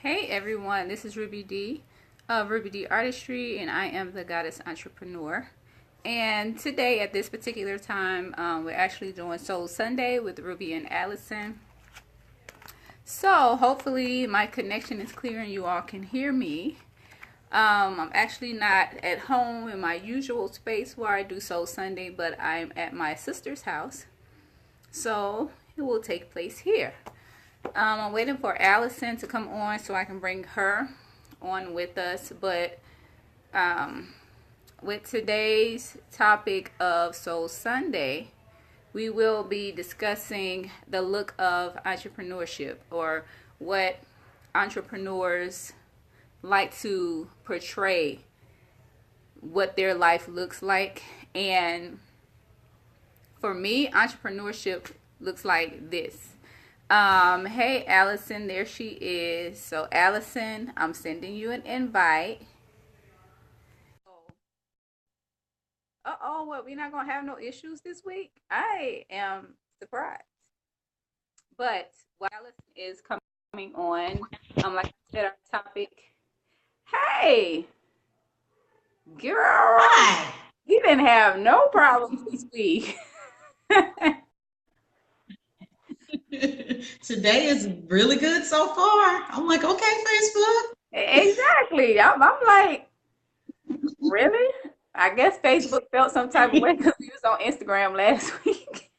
Hey everyone, this is Ruby D of Ruby D Artistry, and I am the Goddess Entrepreneur. And today, at this particular time, we're actually doing Soul Sunday with Ruby and Allison. So hopefully my connection is clear and you all can hear me. I'm actually not at home in my usual space where I do Soul Sunday, but I'm at my sister's house. So it will take place here. I'm waiting for Allison to come on so I can bring her on with us. But with today's topic of Soul Sunday, we will be discussing the look of entrepreneurship, or what entrepreneurs like to portray what their life looks like. And for me, entrepreneurship looks like this. Hey Allison, there she is. So Allison, I'm sending you an invite. What, we're not gonna have no issues this week? I am surprised. But while Allison is coming on, like I said, our topic. Hey, girl, Hi. you didn't have no problems this week. Today is really good so far. I'm like, okay, Facebook. Exactly. I'm like, really? I guess Facebook felt some type of way because we was on Instagram last week.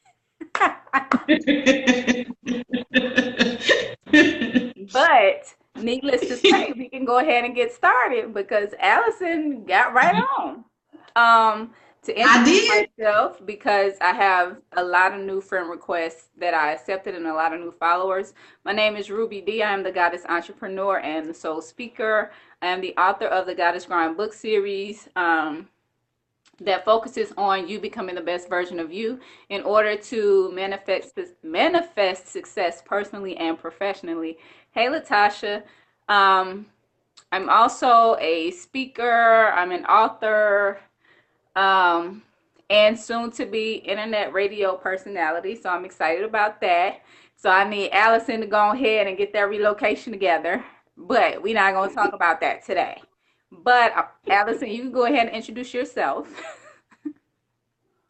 But needless to say, we can go ahead and get started because Allison got right on. To I introduce did. myself, because I have a lot of new friend requests that I accepted and a lot of new followers. My name is Ruby D. I am the Goddess Entrepreneur and the Soul Speaker. I am the author of the Goddess Grind book series. That focuses on you becoming the best version of you in order to manifest success personally and professionally. Hey, Latasha. I'm also a speaker. I'm an author, and soon to be internet radio personality. So I'm excited about that. So I need Allison to go ahead and get that relocation together. But we're not going to talk about that today. But Allison, you can go ahead and introduce yourself.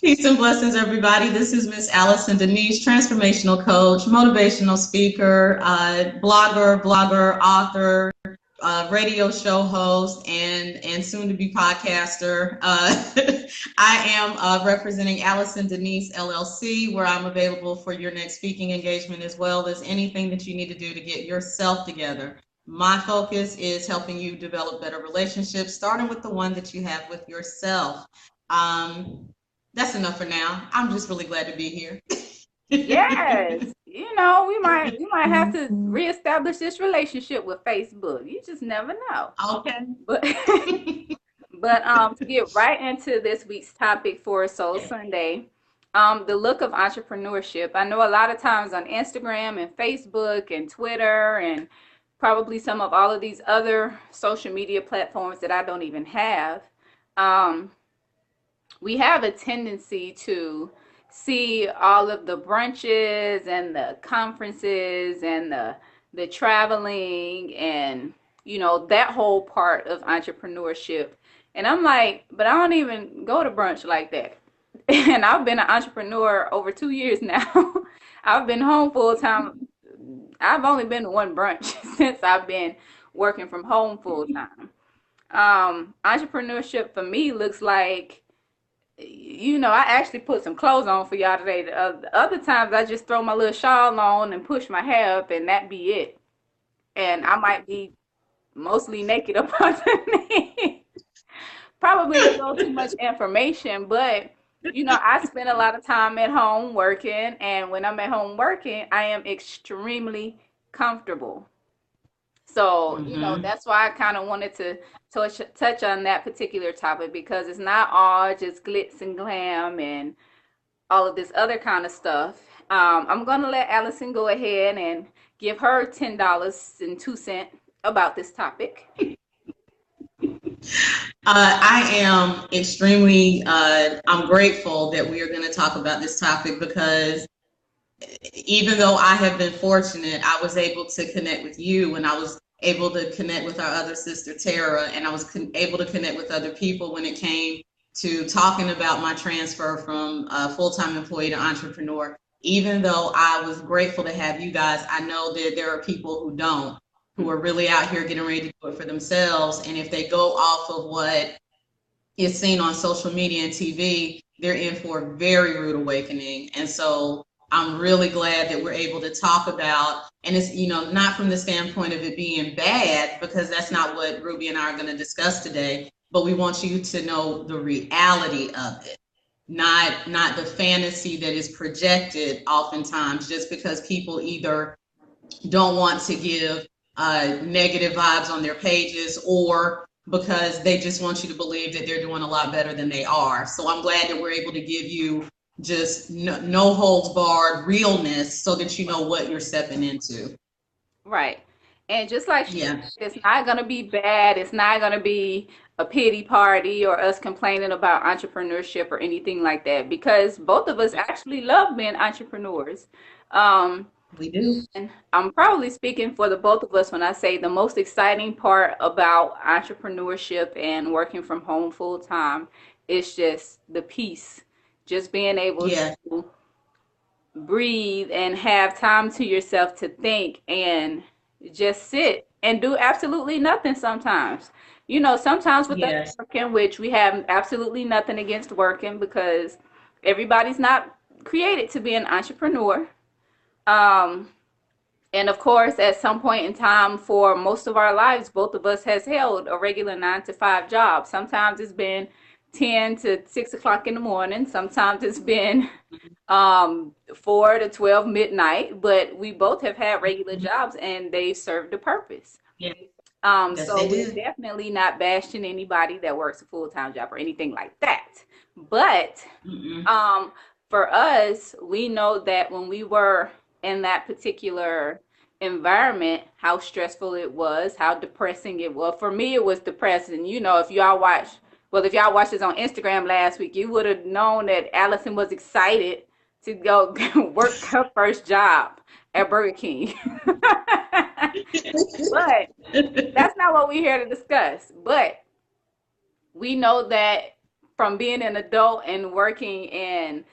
Peace and blessings, everybody. This is Miss Allison Denise, transformational coach, motivational speaker, blogger, author, radio show host, and soon to be podcaster. I am representing Allison Denise LLC, where I'm available for your next speaking engagement, as well as anything that you need to do to get yourself together. My focus is helping you develop better relationships, starting with the one that you have with yourself. That's enough for now. I'm just really glad to be here. Yes, we might have to reestablish this relationship with Facebook. You just never know. Okay. But to get right into this week's topic for Soul Sunday, the look of entrepreneurship. I know a lot of times on Instagram and Facebook and Twitter and probably some of all of these other social media platforms that I don't even have, we have a tendency to see all of the brunches and the conferences and the traveling and that whole part of entrepreneurship. And I'm like, but I don't even go to brunch like that. And I've been an entrepreneur over 2 years now. I've been home full time. I've only been to one brunch since I've been working from home full time. Entrepreneurship for me looks like, I actually put some clothes on for y'all today. The other times I just throw my little shawl on and push my hair up, and that be it. And I might be mostly naked up underneath. Probably a little too much information, but I spend a lot of time at home working, and when I'm at home working, I am extremely comfortable. So, that's why I kind of wanted to touch on that particular topic, because it's not all just glitz and glam and all of this other kind of stuff. I'm going to let Allison go ahead and give her $10.02 about this topic. I am extremely, I'm grateful that we are going to talk about this topic, because even though I have been fortunate, I was able to connect with you when I was able to connect with our other sister Tara, and I was able to connect with other people when it came to talking about my transfer from full-time employee to entrepreneur. Even though I was grateful to have you guys, I know that there are people who don't, who are really out here getting ready to do it for themselves. And if they go off of what is seen on social media and TV, they're in for a very rude awakening. And so I'm really glad that we're able to talk about, and it's, not from the standpoint of it being bad, because that's not what Ruby and I are going to discuss today, but we want you to know the reality of it, not the fantasy that is projected oftentimes just because people either don't want to give negative vibes on their pages, or because they just want you to believe that they're doing a lot better than they are. So I'm glad that we're able to give you just no holds barred realness so that you know what you're stepping into. Right. And just like she said, Yeah. it's not going to be bad. It's not going to be a pity party or us complaining about entrepreneurship or anything like that, because both of us actually love being entrepreneurs. Um, We do. and I'm probably speaking for the both of us when I say the most exciting part about entrepreneurship and working from home full time is just the peace, just being able Yeah. to breathe and have time to yourself to think and just sit and do absolutely nothing sometimes. Sometimes with us Yes. working, which we have absolutely nothing against working because everybody's not created to be an entrepreneur. Um, and of course, at some point in time for most of our lives, both of us has held a regular 9 to 5 job. Sometimes it's been 10 to 6 o'clock in the morning. Sometimes it's been 4 to 12 midnight, but we both have had regular jobs and they served a purpose. Yeah. Yes, they So we're do. definitely not bashing anybody that works a full-time job or anything like that. But Mm-mm. um, for us, we know that when we were in that particular environment, how stressful it was, how depressing it was. For me, it was depressing. If y'all watched this on Instagram last week, you would have known that Allison was excited to go work her first job at Burger King. But that's not what we're here to discuss. But we know that from being an adult and working and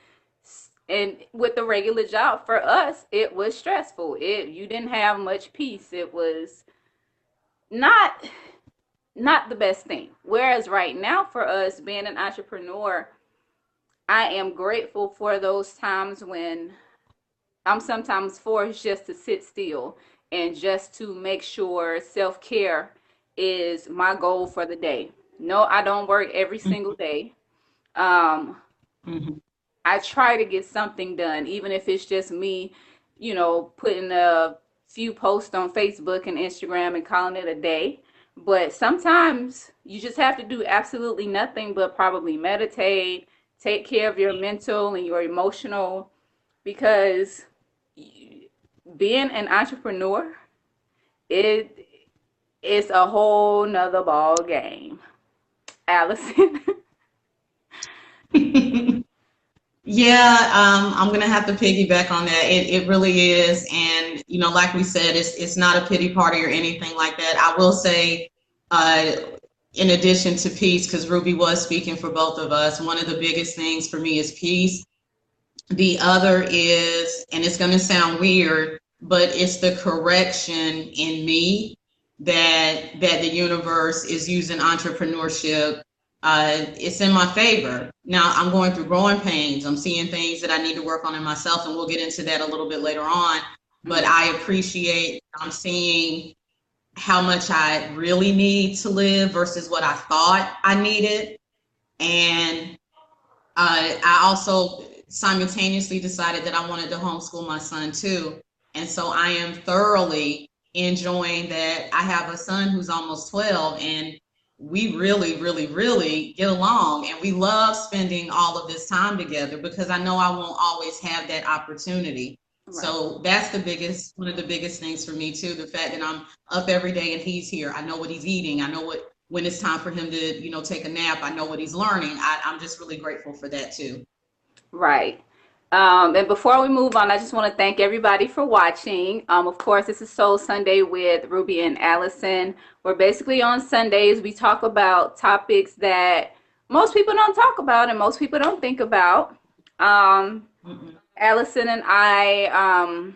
with the regular job, for us it was stressful. You didn't have much peace. It was not not the best thing. Whereas right now for us being an entrepreneur, I am grateful for those times when I'm sometimes forced just to sit still and just to make sure self-care is my goal for the day. No, I don't work every single day. Um, Mhm. I try to get something done, even if it's just me, putting a few posts on Facebook and Instagram and calling it a day. But sometimes you just have to do absolutely nothing but probably meditate, take care of your mental and your emotional, because being an entrepreneur, it is a whole nother ball game. Allison. Yeah, I'm gonna have to piggyback on that. It really is, and like we said, it's not a pity party or anything like that. I will say, uh, in addition to peace, because Ruby was speaking for both of us, one of the biggest things for me is peace. The other is, and it's gonna sound weird, but it's the correction in me that the universe is using entrepreneurship. It's in my favor. Now I'm going through growing pains. I'm seeing things that I need to work on in myself, and we'll get into that a little bit later on. But I appreciate, I'm seeing how much I really need to live versus what I thought I needed. And I also simultaneously decided that I wanted to homeschool my son too. And so I am thoroughly enjoying that. I have a son who's almost 12, and we really, really, really get along. And we love spending all of this time together because I know I won't always have that opportunity. Right. So that's one of the biggest things for me too. The fact that I'm up every day and he's here. I know what he's eating. I know when it's time for him to, take a nap, I know what he's learning. I'm just really grateful for that too. Right. And before we move on, I just want to thank everybody for watching. Of course, this is Soul Sunday with Ruby and Allison. Where basically on Sundays we talk about topics that most people don't talk about and most people don't think about. Allison and I,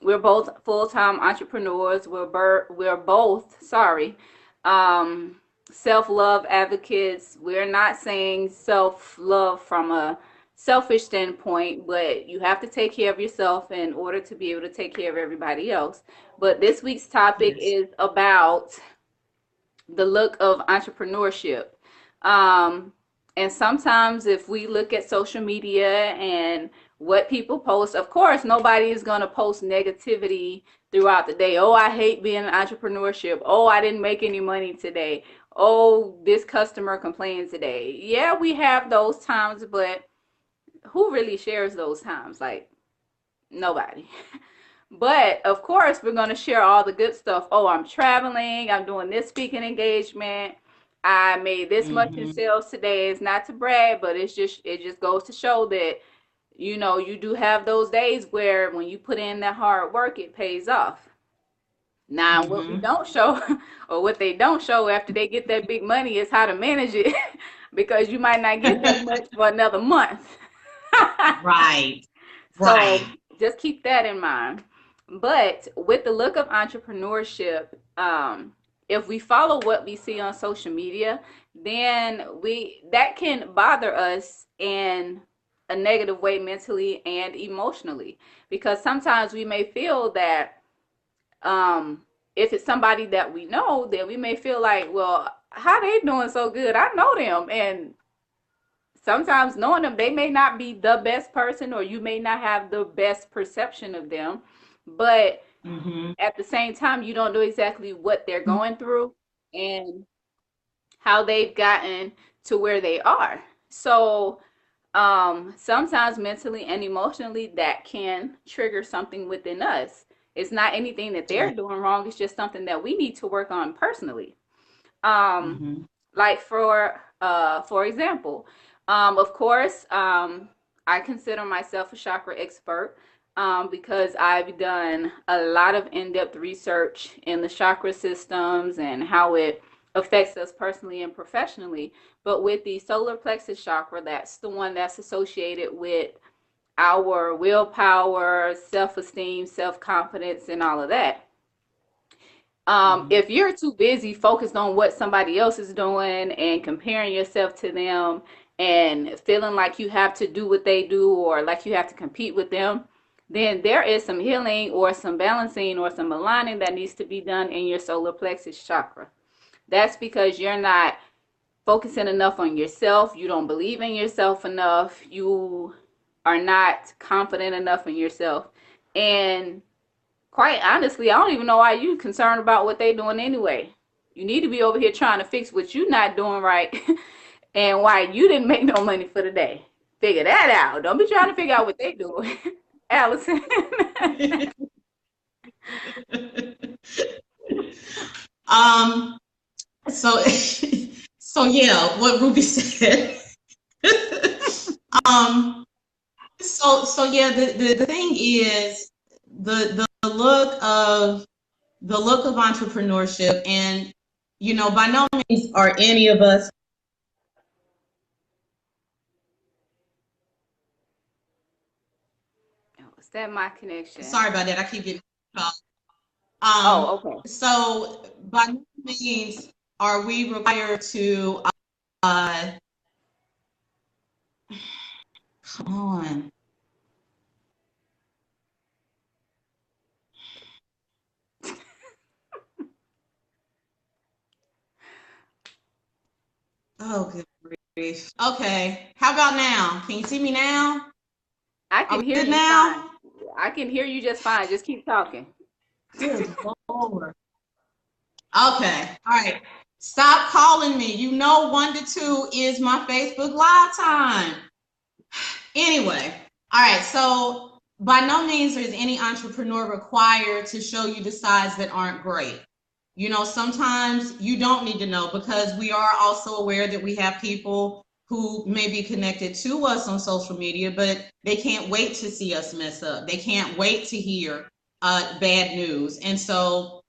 we're both full-time entrepreneurs. We're both, sorry, um, self-love advocates. We're not saying self-love from a selfish standpoint, but you have to take care of yourself in order to be able to take care of everybody else. But this week's topic Yes. is about the look of entrepreneurship. Um, and sometimes if we look at social media and what people post, of course, nobody is going to post negativity throughout the day. Oh, I hate being in entrepreneurship. Oh, I didn't make any money today. Oh, this customer complained today. Yeah, we have those times, but who really shares those times? Like, nobody. But of course, we're going to share all the good stuff. Oh, I'm traveling. I'm doing this speaking engagement. I made this much in sales today. It's not to brag, but it just goes to show that you do have those days where when you put in that hard work, it pays off. Now, what we don't show or what they don't show after they get that big money is how to manage it because you might not get that much for another month. Right. So Right. just keep that in mind. But with the look of entrepreneurship, if we follow what we see on social media, then we that can bother us in a negative way mentally and emotionally because sometimes we may feel that if it's somebody that we know, then we may feel like, well, how they doing so good? I know them, and sometimes knowing them, they may not be the best person, or you may not have the best perception of them, but at the same time, you don't know exactly what they're going through and how they've gotten to where they are. So sometimes mentally and emotionally, that can trigger something within us. It's not anything that they're doing wrong. It's just something that we need to work on personally. Um, like for example, of course, I consider myself a chakra expert because I've done a lot of in-depth research in the chakra systems and how it affects us personally and professionally. But with the solar plexus chakra, that's the one that's associated with our willpower, self-esteem, self-confidence, and all of that. If you're too busy focused on what somebody else is doing and comparing yourself to them and feeling like you have to do what they do or like you have to compete with them, then there is some healing or some balancing or some aligning that needs to be done in your solar plexus chakra. That's because you're not focusing enough on yourself. You don't believe in yourself enough. You are not confident enough in yourself. And quite honestly, I don't even know why you concerned about what they doing anyway. You need to be over here trying to fix what you not doing right and why you didn't make no money for the day. Figure that out. Don't be trying to figure out what they doing. Allison. um so so yeah, what Ruby said. um so yeah, the thing is the look of entrepreneurship, and by no means are any of us. Is that my connection? Sorry about that, I keep getting called. Oh, okay. So by no means are we required to uh come on. Oh, good grief. Okay, how about now? Can you see me now? I Are can we hear good you fine. now? I can hear you just fine. Just keep talking. Good Lord. Okay, all right. Stop calling me. 1 to 2 is my Facebook Live time. Anyway, all right. So by no means is any entrepreneur required to show you the sides that aren't great. Sometimes you don't need to know, because we are also aware that we have people who may be connected to us on social media, but they can't wait to see us mess up. They can't wait to hear bad news. And so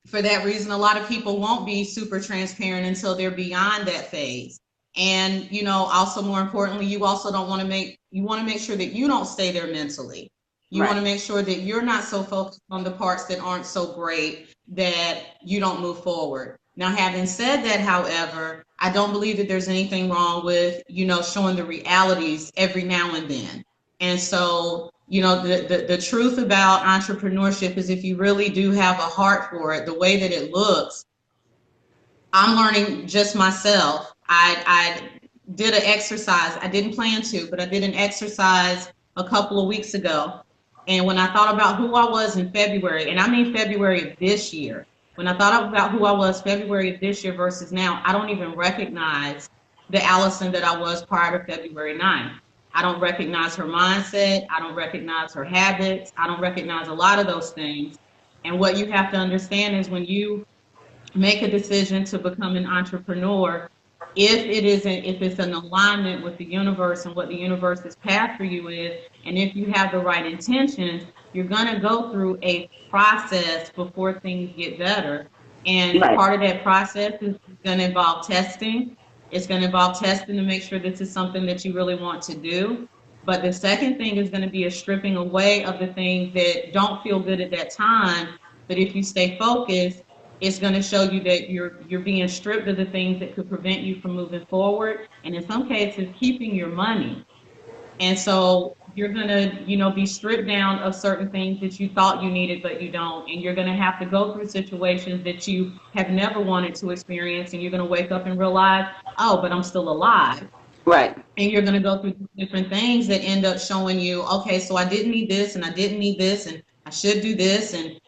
for that reason, a lot of people won't be super transparent until they're beyond that phase. And, you know, also more importantly, you also don't want to you want to make sure that you don't stay there mentally. You want Right. to make sure that you're not so focused on the parts that aren't so great that you don't move forward. Now, having said that, however, I don't believe that there's anything wrong with, you know, showing the realities every now and then. And so, you know, the truth about entrepreneurship is if you really do have a heart for it, the way that it looks, I'm learning just myself. I did an exercise. I didn't plan to, but I did an exercise a couple of weeks ago. And when I thought about who I was in February, and I mean February of this year, when I thought about who I was February of this year versus now, I don't even recognize the Allison that I was prior to February 9th. I don't recognize her mindset. I don't recognize her habits. I don't recognize a lot of those things. And what you have to understand is when you make a decision to become an entrepreneur, if it's an alignment with the universe and what the universe's path for you is, and if you have the right intentions, you're going to go through a process before things get better. And Right. part of that process is going to involve testing. It's going to involve testing to make sure this is something that you really want to do. But the second thing is going to be a stripping away of the things that don't feel good at that time. But if you stay focused, it's going to show you that you're being stripped of the things that could prevent you from moving forward, and in some cases keeping your money. And so you're going to, you know, be stripped down of certain things that you thought you needed but you don't, and you're going to have to go through situations that you have never wanted to experience, and you're going to wake up and realize, oh, but I'm still alive. Right. And you're going to go through different things that end up showing you, okay, so I didn't need this and I didn't need this and I should do this. And,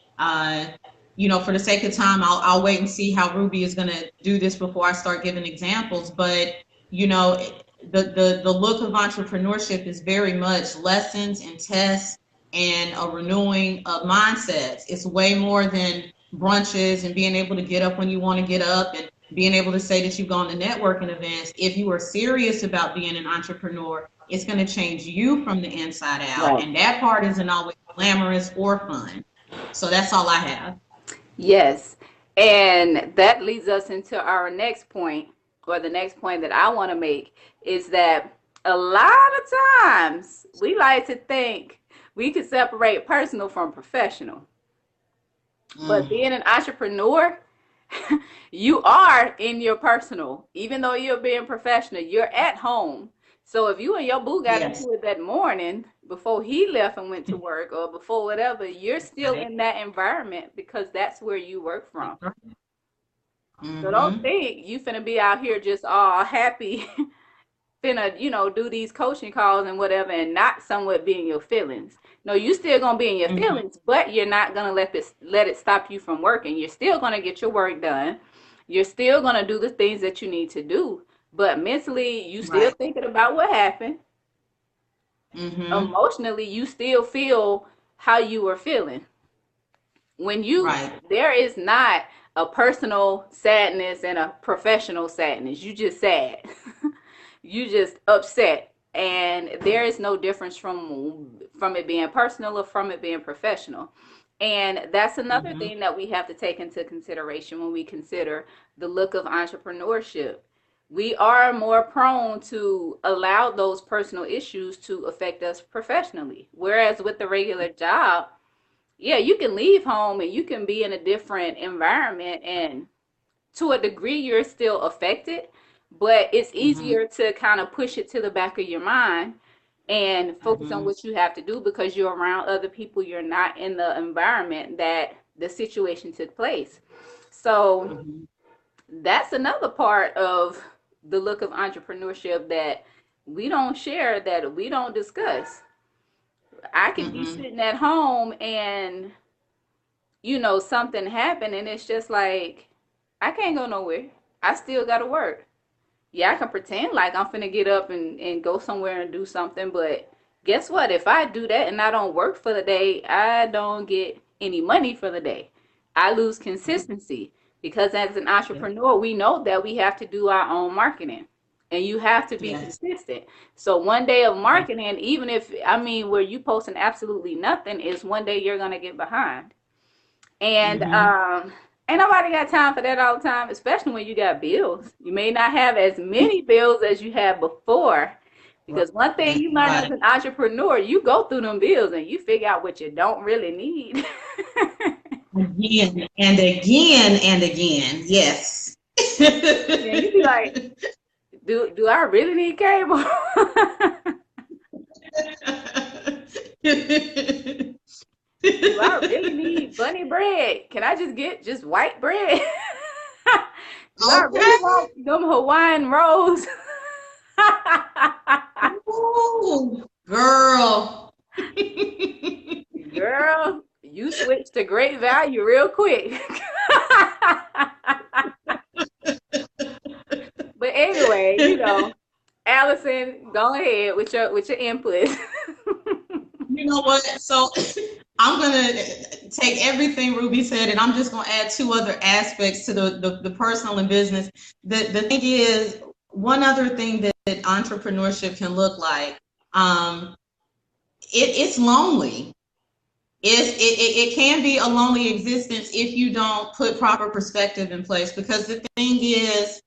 you know, for the sake of time, I'll wait and see how Ruby is going to do this before I start giving examples. But, you know, the look of entrepreneurship is very much lessons and tests and a renewing of mindsets. It's way more than brunches and being able to get up when you want to get up and being able to say that you've gone to networking events. If you are serious about being an entrepreneur, it's going to change you from the inside out. Right. And that part isn't always glamorous or fun. So that's all I have. Yes. And that leads us into our next point, or the next point that I want to make is that a lot of times we like to think we can separate personal from professional. But being an entrepreneur, you are in your personal, even though you're being professional, you're at home. So if you and your boo got Yes. into it that morning before he left and went to work or before whatever, you're still Right. in that environment because that's where you work from. So don't Mm-hmm. think you finna be out here just all happy, finna, do these coaching calls and whatever and not somewhat be in your feelings. No, you still gonna be in your Mm-hmm. feelings, but you're not gonna let it stop you from working. You're still gonna get your work done. You're still gonna do the things that you need to do. But mentally, you still Right. thinking about what happened. Mm-hmm. Emotionally, you still feel how you were feeling. When Right. there is not a personal sadness and a professional sadness. You just sad. You just upset. And there is no difference from it being personal or from it being professional. And that's another Mm-hmm. thing that we have to take into consideration when we consider the look of entrepreneurship. We are more prone to allow those personal issues to affect us professionally. Whereas with the regular job, yeah, you can leave home and you can be in a different environment, and to a degree you're still affected, but it's Mm-hmm. easier to kind of push it to the back of your mind and focus on Mm-hmm. what you have to do because you're around other people. You're not in the environment that the situation took place. So Mm-hmm. that's another part of the look of entrepreneurship that we don't share, that we don't discuss. I could be Mm-hmm. sitting at home and something happened and it's just like, I can't go nowhere. I still gotta work. Yeah, I can pretend like I'm finna get up and go somewhere and do something, but guess what? If I do that and I don't work for the day, I don't get any money for the day. I lose consistency because as an Yeah. entrepreneur, we know that we have to do our own marketing. and you have to be Yes. consistent. So one day of marketing, even if, I mean, where you posting absolutely nothing, is one day you're gonna get behind. And Mm-hmm. ain't nobody got time for that all the time, especially when you got bills. You may not have as many bills as you had before. Because one thing Right. you learn as Right. an entrepreneur, you go through them bills and you figure out what you don't really need. Again and again and again. Yes. Yeah, you be like, do I really need cable? Do I really need bunny bread? Can I just get just white bread? Do I really Okay. want them Hawaiian rolls? Ooh, girl. Girl, you switched to great value real quick. But anyway, Allison, go ahead with your input. You know what? So I'm gonna take everything Ruby said, and I'm just gonna add two other aspects to the personal and business. The thing is, one other thing that entrepreneurship can look like. It's lonely. It can be a lonely existence if you don't put proper perspective in place. Because the thing is,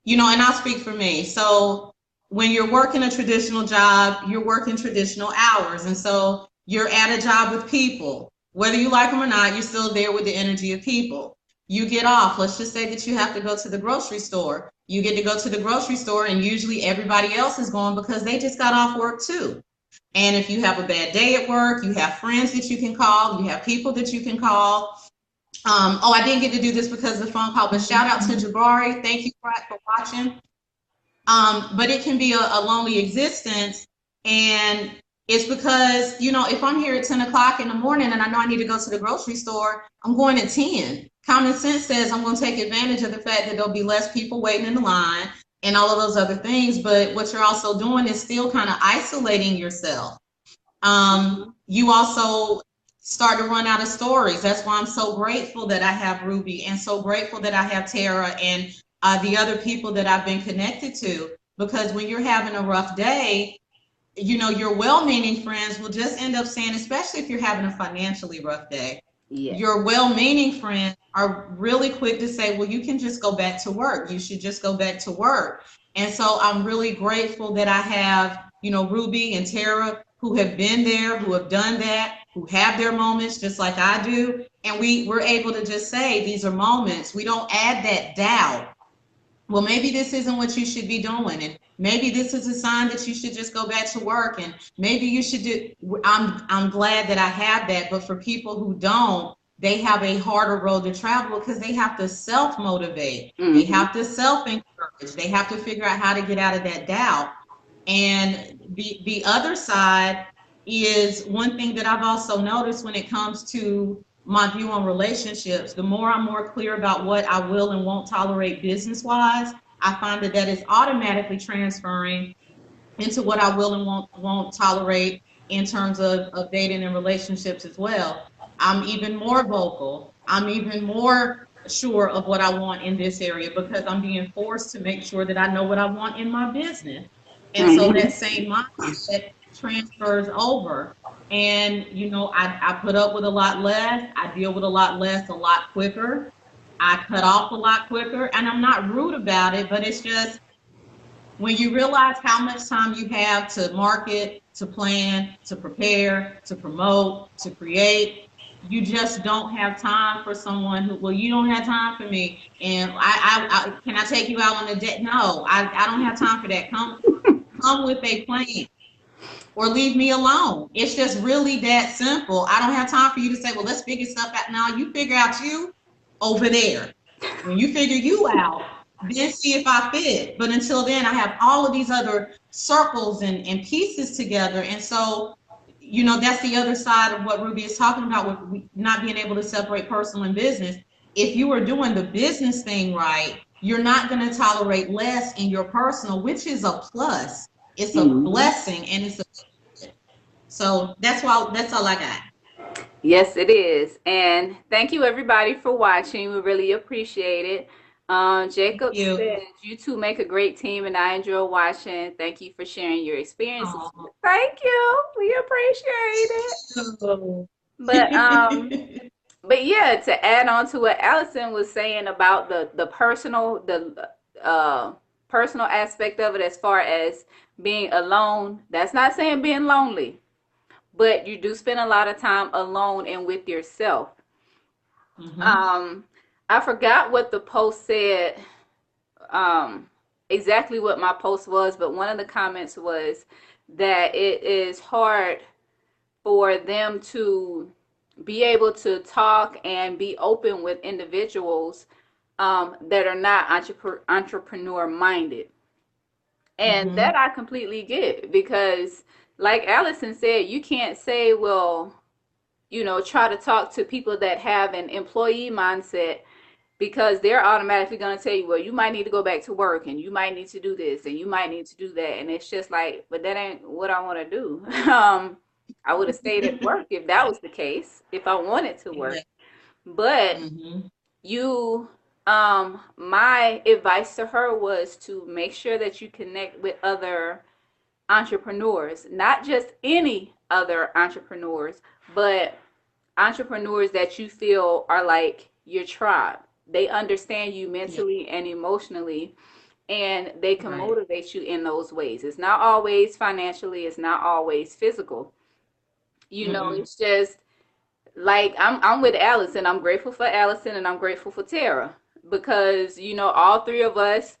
and I'll speak for me. So when you're working a traditional job, you're working traditional hours. And so you're at a job with people. Whether you like them or not, you're still there with the energy of people. You get off. Let's just say that you have to go to the grocery store. You get to go to the grocery store, and usually everybody else is going because they just got off work too. And if you have a bad day at work, you have friends that you can call, you have people that you can call. I didn't get to do this because of the phone call, but shout out to Jabari. Thank you for watching. But it can be a lonely existence. And it's because, if I'm here at 10 o'clock in the morning and I know I need to go to the grocery store, I'm going at 10. Common sense says I'm going to take advantage of the fact that there'll be less people waiting in the line and all of those other things. But what you're also doing is still kind of isolating yourself. You also start to run out of stories. That's why I'm so grateful that I have Ruby, and so grateful that I have Tara and the other people that I've been connected to. Because when you're having a rough day, your well-meaning friends will just end up saying, especially if you're having a financially rough day, Yes. your well-meaning friends are really quick to say, well, you can just go back to work. You should just go back to work. And so I'm really grateful that I have, Ruby and Tara, who have been there, who have done that, who have their moments just like I do. And we're able to just say, these are moments. We don't add that doubt. Well, maybe this isn't what you should be doing, and maybe this is a sign that you should just go back to work, and maybe you should do. I'm glad that I have that, but for people who don't, they have a harder road to travel because they have to self motivate, they Mm-hmm. have to self encourage, they have to figure out how to get out of that doubt. And the other side is one thing that I've also noticed when it comes to my view on relationships. The more I'm more clear about what I will and won't tolerate business wise, I find that is automatically transferring into what I will and won't tolerate in terms of dating and relationships as well. I'm even more vocal. I'm even more sure of what I want in this area because I'm being forced to make sure that I know what I want in my business. And so Mm-hmm. that same mindset transfers over. And, I put up with a lot less. I deal with a lot less, a lot quicker. I cut off a lot quicker. And I'm not rude about it, but it's just, when you realize how much time you have to market, to plan, to prepare, to promote, to create, you just don't have time for someone who, well, you don't have time for me. And I can I take you out on a date? No, I don't have time for that. Come with a plan or leave me alone. It's just really that simple. I don't have time for you to say, well, let's figure stuff out now. You figure out you over there. When you figure you out, then see if I fit. But until then, I have all of these other circles and pieces together. And so, that's the other side of what Ruby is talking about with not being able to separate personal and business. If you are doing the business thing right, you're not going to tolerate less in your personal, which is a plus. It's a Mm-hmm. blessing, and it's a so that's all I got. Yes, it is. And thank you everybody for watching. We really appreciate it. Jacob You. says, you two make a great team and I enjoy watching. Thank you for sharing your experiences. Oh. Thank you. We appreciate it. Oh. But but yeah, to add on to what Allison was saying about the personal aspect of it as far as being alone, that's not saying being lonely, but you do spend a lot of time alone and with yourself. Mhm. Um, I forgot what the post said, um, exactly what my post was, but one of the comments was that it is hard for them to be able to talk and be open with individuals that are not entrepreneur minded. And that Mhm. I completely get because, like Allison said, you can't say, well, try to talk to people that have an employee mindset because they're automatically going to tell you, well, you might need to go back to work and you might need to do this and you might need to do that. And it's just like, but that ain't what I want to do. I would have stayed at work if that was the case, if I wanted to work. Yeah. But Mhm. you, my advice to her was to make sure that you connect with other entrepreneurs, not just any other entrepreneurs, but entrepreneurs that you feel are like your tribe. They understand you Yeah. mentally and emotionally, and they can Right. motivate you in those ways. It's not always financially, it's not always physical. Mm-mm. It's just like I'm with Allison. I'm grateful for Allison and I'm grateful for Tara because all three of us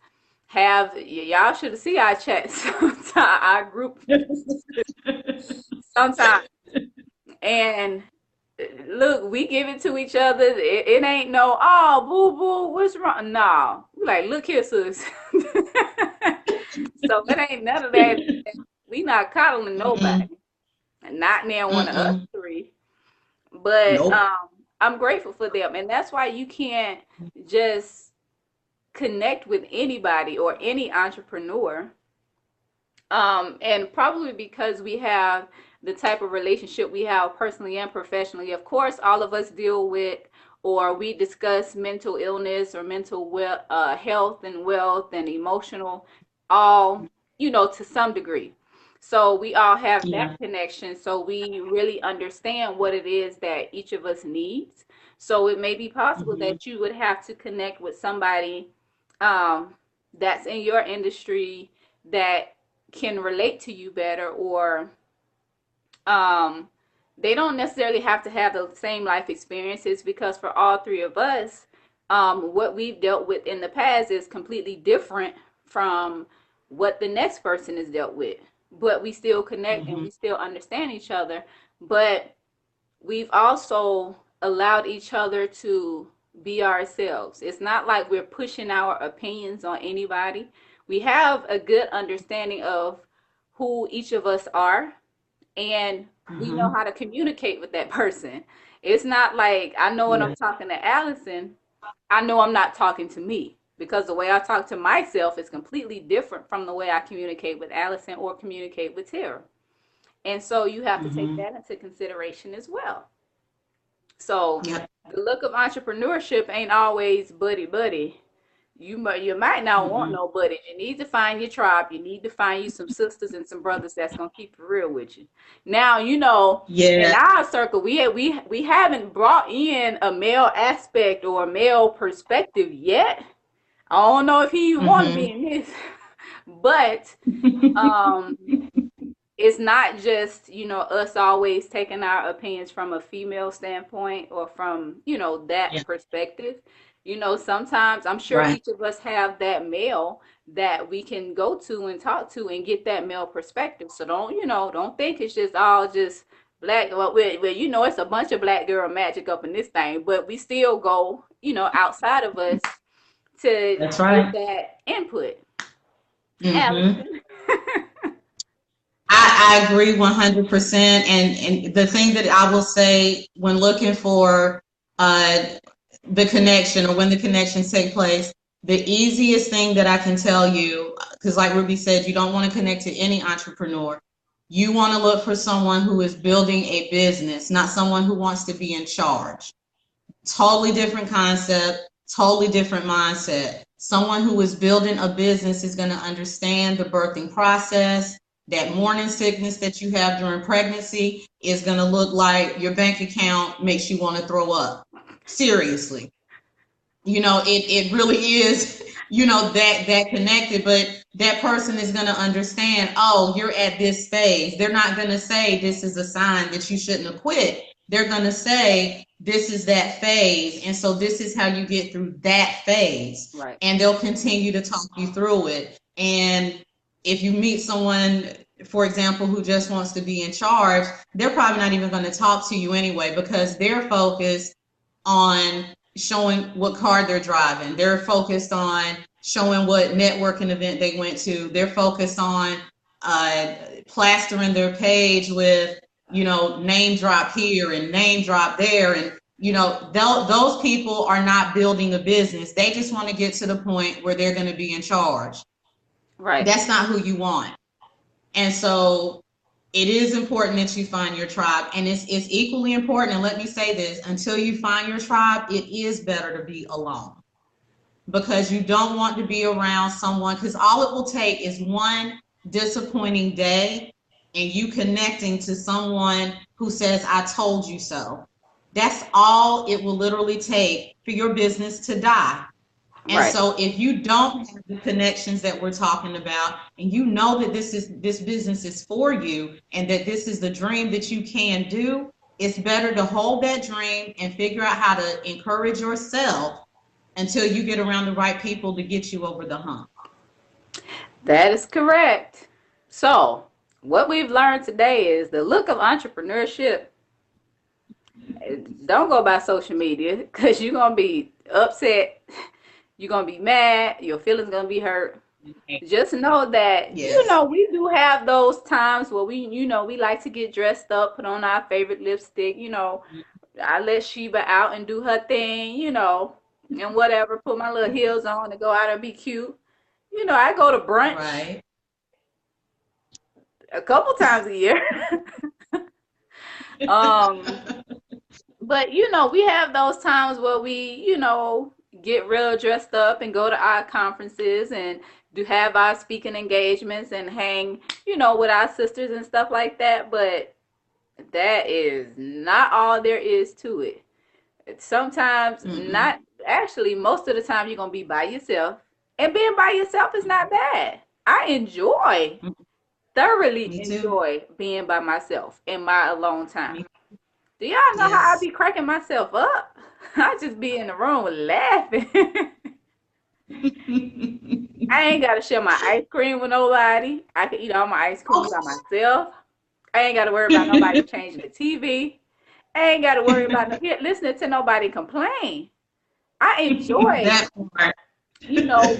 have y'all should have seen our chats sometimes, our group sometimes. And look, we give it to each other. It ain't no, oh, boo boo, what's wrong? No. We like, look here, sis. So it ain't none of that. We not coddling Mm-mm. nobody. Not near one of us Mm-mm. three. But Nope. I'm grateful for them. And that's why you can't just connect with anybody or any entrepreneur. And probably because we have the type of relationship we have personally and professionally. Of course, all of us deal with or we discuss mental illness or health and wealth and emotional, all, to some degree. So we all have Yeah. that connection. So we really understand what it is that each of us needs. So it may be possible Mhm. that you would have to connect with somebody um, that's in your industry that can relate to you better, or um, they don't necessarily have to have the same life experiences because for all three of us, what we've dealt with in the past is completely different from what the next person has dealt with. But we still connect and Mhm. we still understand each other. But we've also allowed each other to be ourselves. It's not like we're pushing our opinions on anybody. We have a good understanding of who each of us are, and we know Mhm. how to communicate with that person. It's not like I know when I'm Yeah. talking to Allison, I know I'm not talking to me because the way I talk to myself is completely different from the way I communicate with Allison or communicate with Tara. And so you have to take Mhm. that into consideration as well. So Yep. the look of entrepreneurship ain't always buddy buddy. You might not want Mm-mm. no buddy. You need to find your tribe. You need to find you some sisters and some brothers that's gonna keep it real with you. Now in Yeah. our circle we haven't brought in a male aspect or a male perspective yet. I don't know if he want to be Mhm. in this, but um it's not just us always taking our opinions from a female standpoint or from Yeah. that perspective. Sometimes I'm sure Right. each of us have that male that we can go to and talk to and get that male perspective. So don't think it's just all just black. Well, it's a bunch of black girl magic up in this thing, but we still go outside of us to That's get right. that input. Mhm. Allison. I agree 100%. And the thing that I will say when looking for uh, the connection or when the connections take place, the easiest thing that I can tell you, because like Ruby said, you don't want to connect to any entrepreneur. You want to look for someone who is building a business, not someone who wants to be in charge. Totally different concept. Totally different mindset. Someone who is building a business is going to understand the birthing process. That morning sickness that you have during pregnancy is going to look like your bank account makes you want to throw up. Seriously. It really is, that connected, but that person is going to understand, oh, you're at this phase. They're not going to say this is a sign that you shouldn't have quit. They're going to say this is that phase. And so this is how you get through that phase. Right. And they'll continue to talk you through it. And if you meet someone, for example, who just wants to be in charge, they're probably not even going to talk to you anyway, because they're focused on showing what car they're driving. They're focused on showing what networking event they went to. They're focused on plastering their page with, name drop here and name drop there. And, those people are not building a business. They just want to get to the point where they're going to be in charge. Right. That's not who you want. And so it is important that you find your tribe, and it's equally important. And let me say this, until you find your tribe, it is better to be alone, because you don't want to be around someone, because all it will take is one disappointing day and you connecting to someone who says, I told you so. That's all it will literally take for your business to die. And Right. so if you don't have the connections that we're talking about, and you know that this business is for you and that this is the dream that you can do, it's better to hold that dream and figure out how to encourage yourself until you get around the right people to get you over the hump. That is correct. So, what we've learned today is the look of entrepreneurship. Don't go by social media, because you're going to be upset. You're going to be mad. Your feelings going to be hurt. Just know that, Yes. we do have those times where we like to get dressed up, put on our favorite lipstick. I let Sheba out and do her thing, and whatever, put my little heels on and go out and be cute. I go to brunch Right. a couple times a year. um, but we have those times where we, get real dressed up and go to our conferences and do have our speaking engagements and hang, with our sisters and stuff like that. But that is not all there is to it. Sometimes, not actually, most of the time you're going to be by yourself. And being by yourself is not bad. I thoroughly enjoy being by myself in my alone time. Do y'all know how I be cracking myself up? I just be in the room laughing. I ain't got to share my ice cream with nobody. I can eat all my ice cream by myself. I ain't got to worry about nobody changing the TV. I ain't got to worry about listening to nobody complain. I enjoy that part.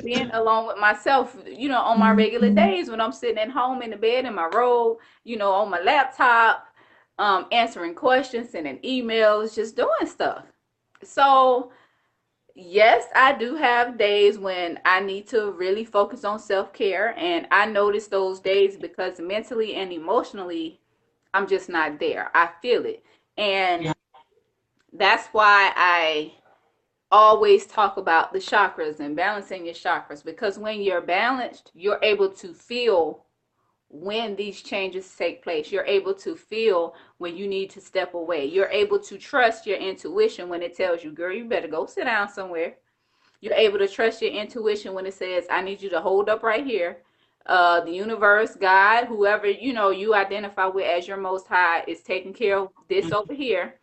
being alone with myself, on my regular days when I'm sitting at home in the bed in my robe, on my laptop, answering questions, sending emails, just doing stuff. So, yes, I do have days when I need to really focus on self-care, and I notice those days because mentally and emotionally, I'm just not there. I feel it. And that's why I always talk about the chakras and balancing your chakras, because when you're balanced, you're able to feel when these changes take place. You're able to feel when you need to step away. You're able to trust your intuition when it tells you, girl, you better go sit down somewhere. You're able to trust your intuition when it says, I need you to hold up right here. The universe, God, whoever, you identify with as your most high is taking care of this over here.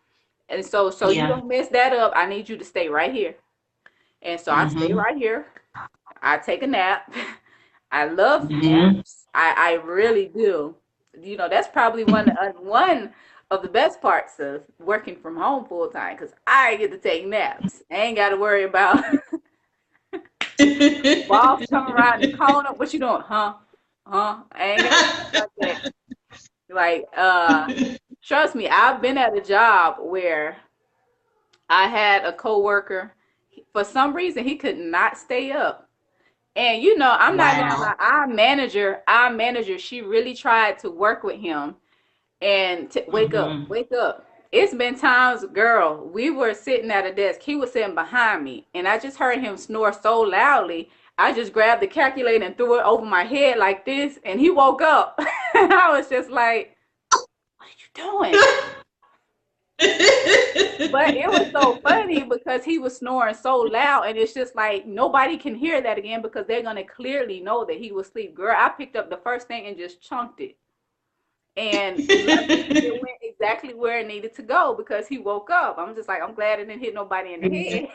And so you don't mess that up. I need you to stay right here. And so I stay right here. I take a nap. I love naps. I really do. That's probably one of the best parts of working from home full time, because I get to take naps. I ain't got to worry about boss coming around the corner. What you doing? Huh? I ain't got to do that. Like, trust me, I've been at a job where I had a coworker. For some reason, he could not stay up. And I'm not gonna lie, our manager, she really tried to work with him and wake up. it's been times, girl, we were sitting at a desk. He was sitting behind me, and I just heard him snore so loudly. I just grabbed the calculator and threw it over my head like this, and he woke up. And I was just like, what are you doing? But it was so funny because he was snoring so loud, and it's just like nobody can hear that again because they're gonna clearly know that he was asleep. Girl, I picked up the first thing and just chunked it. And luckily it went exactly where it needed to go because he woke up. I'm just like, I'm glad it didn't hit nobody in the head.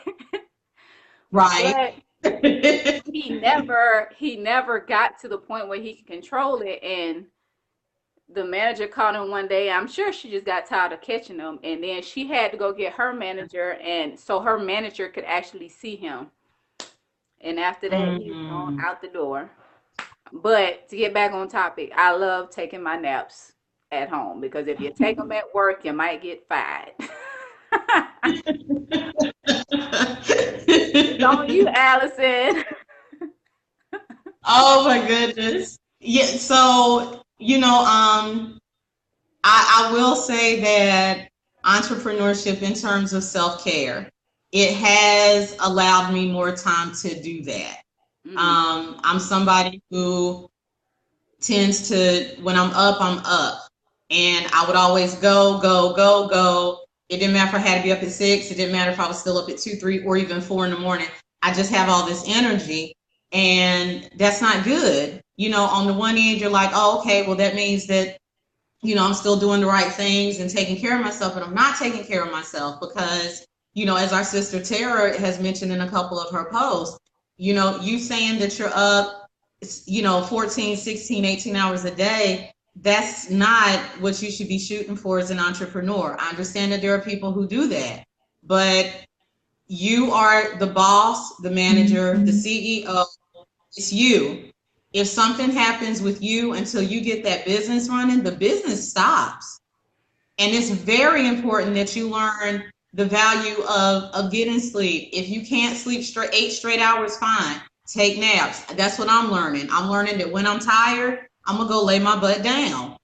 Right. But he never got to the point where he could control it. And the manager called him one day. I'm sure she just got tired of catching him, and then she had to go get her manager, and so her manager could actually see him. And after that, he's gone Mm. out the door. But to get back on topic, I love taking my naps at home because if you take them at work, you might get fired. It's on you, Allison. Oh my goodness. Yeah, so I will say that entrepreneurship in terms of self-care, it has allowed me more time to do that. Mm, I'm somebody who tends to, when I'm up. And I would always go, go, go, go. It didn't matter if I had to be up at 6. It didn't matter if I was still up at 2, 3, or even 4 in the morning. I just have all this energy. And that's not good. On the one end, you're like, oh, okay, well, that means that, I'm still doing the right things and taking care of myself, but I'm not taking care of myself because, as our sister Tara has mentioned in a couple of her posts, you saying that you're up 14, 16, 18 hours a day, that's not what you should be shooting for as an entrepreneur. I understand that there are people who do that, but you are the boss, the manager, the CEO. It's you. If something happens with you until you get that business running, the business stops. And it's very important that you learn the value of getting sleep. If you can't sleep 8 straight hours, fine. Take naps. That's what I'm learning. I'm learning that when I'm tired, I'm going to go lay my butt down.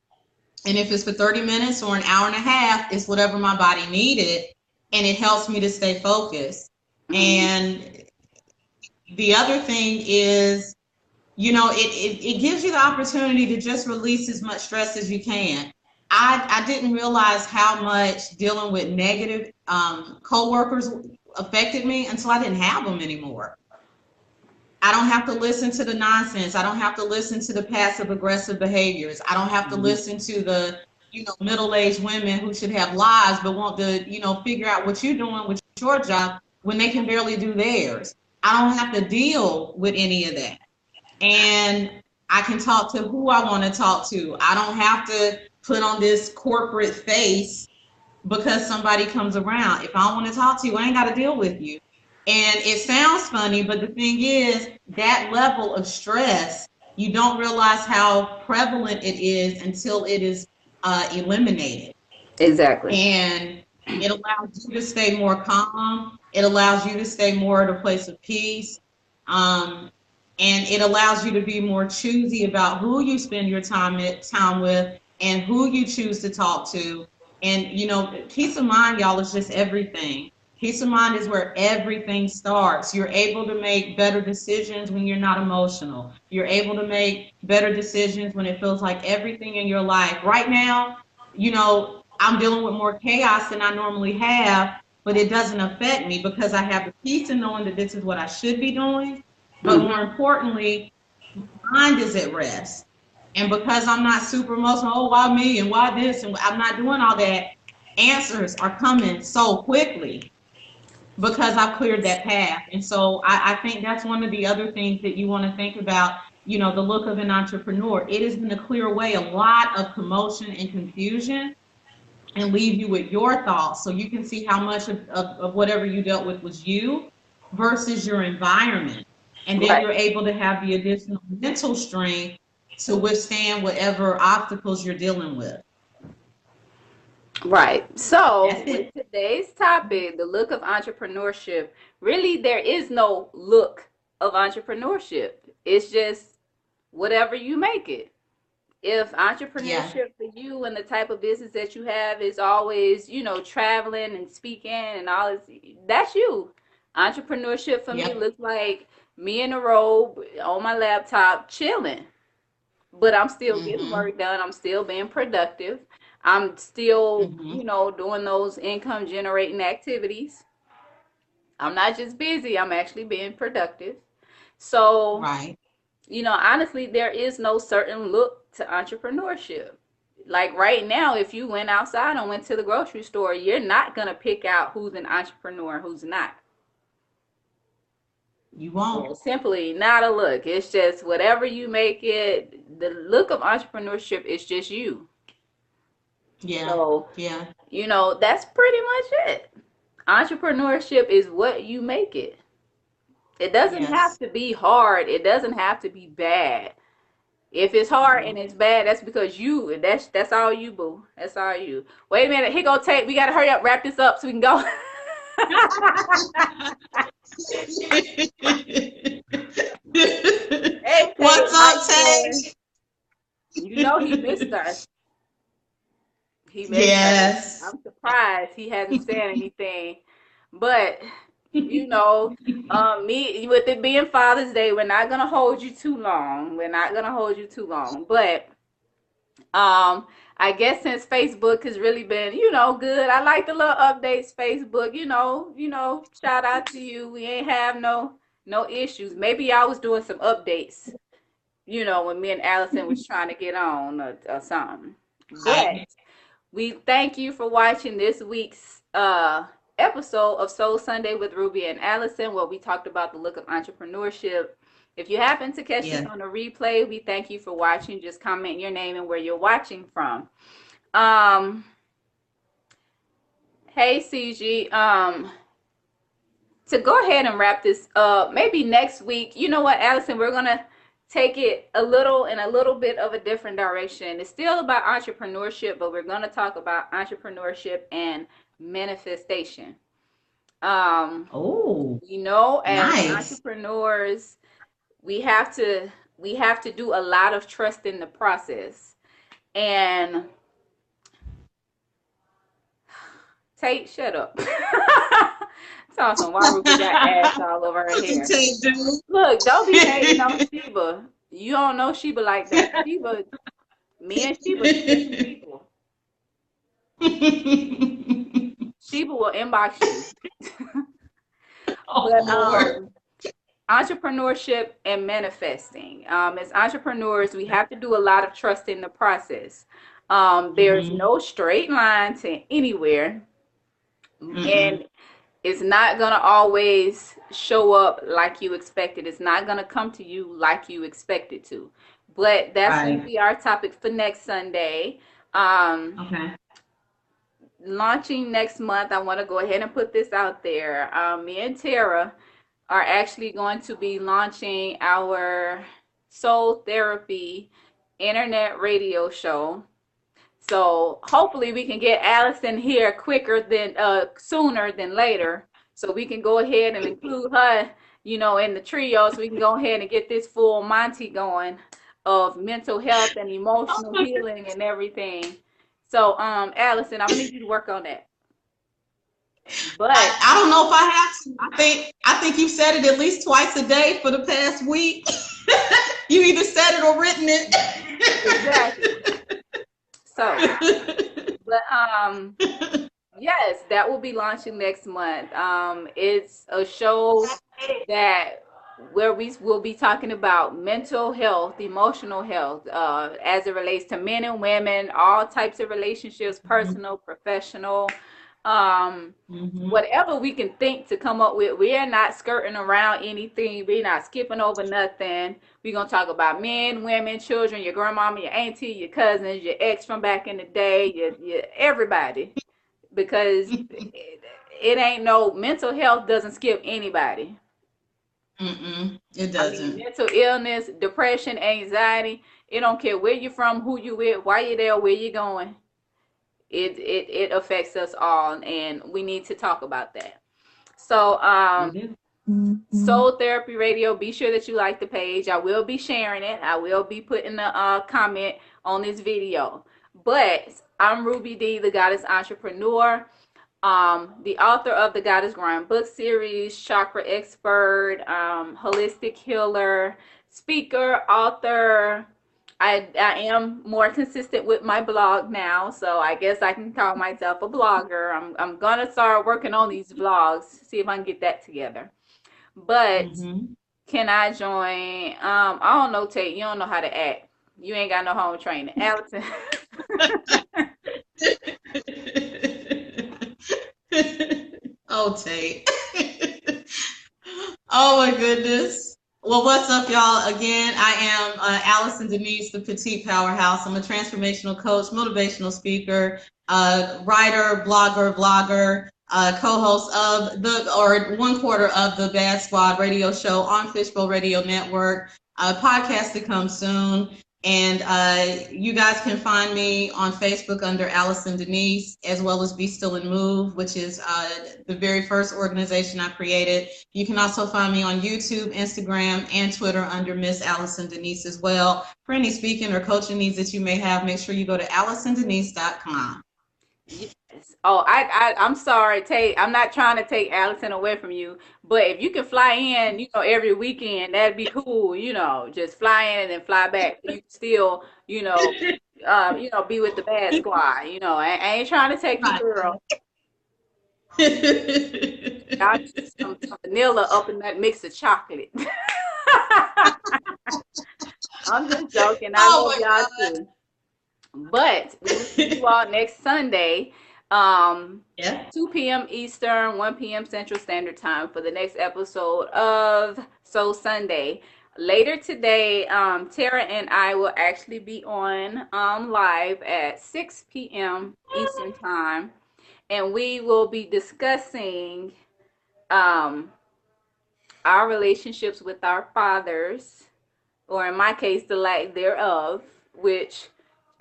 And if it's for 30 minutes or an hour and a half, it's whatever my body needed. And it helps me to stay focused. mm, And the other thing is, it gives you the opportunity to just release as much stress as you can. I didn't realize how much dealing with negative coworkers affected me until I didn't have them anymore. I don't have to listen to the nonsense. I don't have to listen to the passive aggressive behaviors. I don't have to listen to the, middle-aged women who should have lives but want to, figure out what you're doing with your job when they can barely do theirs. I don't have to deal with any of that. And I can talk to who I want to talk to. I don't have to put on this corporate face because somebody comes around. If I want to talk to you, I ain't got to deal with you. And it sounds funny, but the thing is, that level of stress, you don't realize how prevalent it is until it is eliminated. exactly. And it allows you to stay more calm. It allows you to stay more at a place of peace. Um, and it allows you to be more choosy about who you spend your time with and who you choose to talk to. And peace of mind, y'all, is just everything. Peace of mind is where everything starts. You're able to make better decisions when you're not emotional. You're able to make better decisions when it feels like everything in your life right now, I'm dealing with more chaos than I normally have, but it doesn't affect me because I have the peace in knowing that this is what I should be doing. But more Mm-hmm. importantly, mind is at rest. And because I'm not super emotional, oh, why me and why this? And I'm not doing all that, answers are coming so quickly because I've cleared that path. And so I think that's one of the other things that you want to think about, the look of an entrepreneur. It is going to clear away a lot of commotion and confusion and leave you with your thoughts so you can see how much of whatever you dealt with was you versus your environment. And then Right. you're able to have the additional mental strength to withstand whatever obstacles you're dealing with. Right. So, That's with it. today's topic, the look of entrepreneurship, really there is no look of entrepreneurship. It's just whatever you make it. If Yeah. entrepreneurship for you and the type of business that you have is always, traveling and speaking and all this, that's you. Entrepreneurship for me Yep. looks like me in a robe on my laptop chilling, but I'm still getting Mm-hmm. work done. I'm still being productive. I'm still, Mm-hmm. doing those income generating activities. I'm not just busy, I'm actually being productive. So, Right. honestly, there is no certain look to entrepreneurship. Like right now, if you went outside and went to the grocery store, you're not going to pick out who's an entrepreneur, who's not. You won't. There's simply not a look. It's just whatever you make it. The look of entrepreneurship is just you. Yeah. So, Yeah. that's pretty much it. Entrepreneurship is what you make it. It doesn't have Yes. to be hard. It doesn't have to be bad. If it's hard Mm-hmm. and it's bad, that's because you. That's all you, boo. That's all you. Wait a minute. Here go tape. We gotta hurry up, wrap this up so we can go. Hey, Tate, What's how up, you doing? Tay? You know he missed us. He missed us. Yes. I'm surprised he hasn't said anything. But me with it being Father's Day, we're not gonna hold you too long. We're not gonna hold you too long. But I guess since Facebook has really been, good. I like the little updates, Facebook, shout out to you. We ain't have no issues. Maybe I was doing some updates, when me and Allison was trying to get on or something. But Right. we thank you for watching this week's episode of Soul Sunday with Ruby and Allison, where we talked about the look of entrepreneurship. If you happen to catch this Yeah. on a replay, we thank you for watching. Just comment your name and where you're watching from. Um, hey CG, to go ahead and wrap this up, maybe next week. You know what, Allison, we're gonna take it a little bit of a different direction. It's still about entrepreneurship, but we're gonna talk about entrepreneurship and manifestation. Um, Oh, as nice. entrepreneurs, we have to do a lot of trust in the process. And Tate, shut up. Talking why Ruby got ass all over her What you hair. take, dude? Look, don't be hating on Sheba. You don't know Sheba like that. Me and Sheba two different people. Sheba will inbox you. Oh, But Lord. entrepreneurship and manifesting. As entrepreneurs, we have to do a lot of trust in the process. There's Mm-hmm. no straight line to anywhere, Mm-mm. and it's not gonna always show up like you expected. It's not gonna come to you like you expected to. But that's gonna Right. be our topic for next Sunday. Um, Okay. Launching next month, I want to go ahead and put this out there. Me and Tara are actually going to be launching our soul therapy internet radio show. So hopefully we can get Allison here sooner than later, so we can go ahead and include her, in the trio, so we can go ahead and get this full Monty going of mental health and emotional healing and everything. So, Allison, I'm gonna need you to work on that. But I don't know if I have to. I think you've said it at least twice a day for the past week. You either said it or written exactly. So, but yes, that will be launching next month. It's a show that where we will be talking about mental health, emotional health, as it relates to men and women, all types of relationships, Mhm. personal, professional, um, Mhm. whatever we can think to come up with. We are not skirting around anything. We're not skipping over nothing. We're gonna talk about men, women, children, your grandmama, your auntie, your cousins, your ex from back in the day, your everybody, because it ain't no mental health doesn't skip anybody. Mm-mm. It I mean, doesn't. mental illness, depression, anxiety, it don't care where you're from, who you with, why you're there, where you're going. It affects us all, and we need to talk about that. So We do. Soul Therapy Radio. Be sure that you like the page. I will be sharing it. I will be putting a comment on this video. But I'm Ruby D, the Goddess Entrepreneur, the author of the Goddess Grind book series, chakra expert, holistic healer, speaker, author. I am more consistent with my blog now, so I guess I can call myself a blogger. I'm gonna start working on these vlogs, see if I can get that together. But can I join? I don't know, Tate. You don't know how to act. You ain't got no home training. Allison. Oh, Tate. Oh my goodness. Well, what's up, y'all? Again, I am Allison Denise, the Petite Powerhouse. I'm a transformational coach, motivational speaker, writer, blogger, vlogger, co-host of one quarter of the Bad Squad radio show on Fishbowl Radio Network. Podcast to come soon. And you guys can find me on Facebook under Allison Denise, as well as Be Still and Move, which is the very first organization I created. You can also find me on YouTube, Instagram, and Twitter under Miss Allison Denise as well. For any speaking or coaching needs that you may have, make sure you go to AllisonDenise.com. Yes. Oh, I'm sorry, Tate. I'm not trying to take Allison away from you, but if you can fly in, every weekend, that'd be cool. Just fly in and then fly back. You can still, be with the Bad Squad. I ain't trying to take you, girl. Y'all just some vanilla up in that mix of chocolate. I'm just joking. I love y'all too. But we will see you all next Sunday, 2 p.m. Eastern, 1 p.m. Central Standard Time for the next episode of Soul Sunday. Later today, Tara and I will actually be on live at 6 p.m. Eastern Time, and we will be discussing our relationships with our fathers, or in my case, the lack thereof, which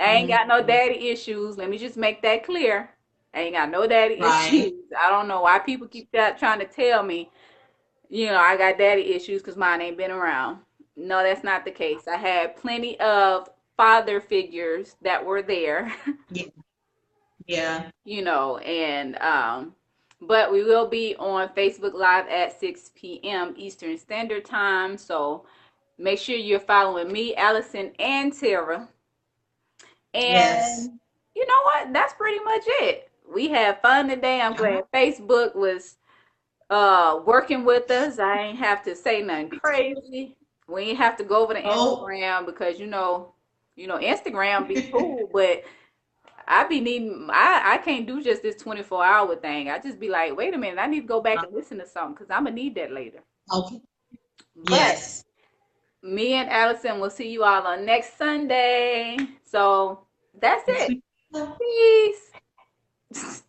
I ain't got no daddy issues. Let me just make that clear. I ain't got no daddy issues. I don't know why people keep trying to tell me, I got daddy issues because mine ain't been around. No, that's not the case. I had plenty of father figures that were there. Yeah. But we will be on Facebook Live at 6 p.m. Eastern Standard Time. So make sure you're following me, Allison, and Tara. And you know what? That's pretty much it. We had fun today. I'm glad Facebook was working with us. I ain't have to say nothing crazy. We ain't have to go over to Instagram because Instagram be cool, but I be needing I can't do just this 24-hour thing. I just be like, wait a minute, I need to go back and listen to something because I'm gonna need that later. Okay. But me and Allison will see you all on next Sunday. So that's it. Peace.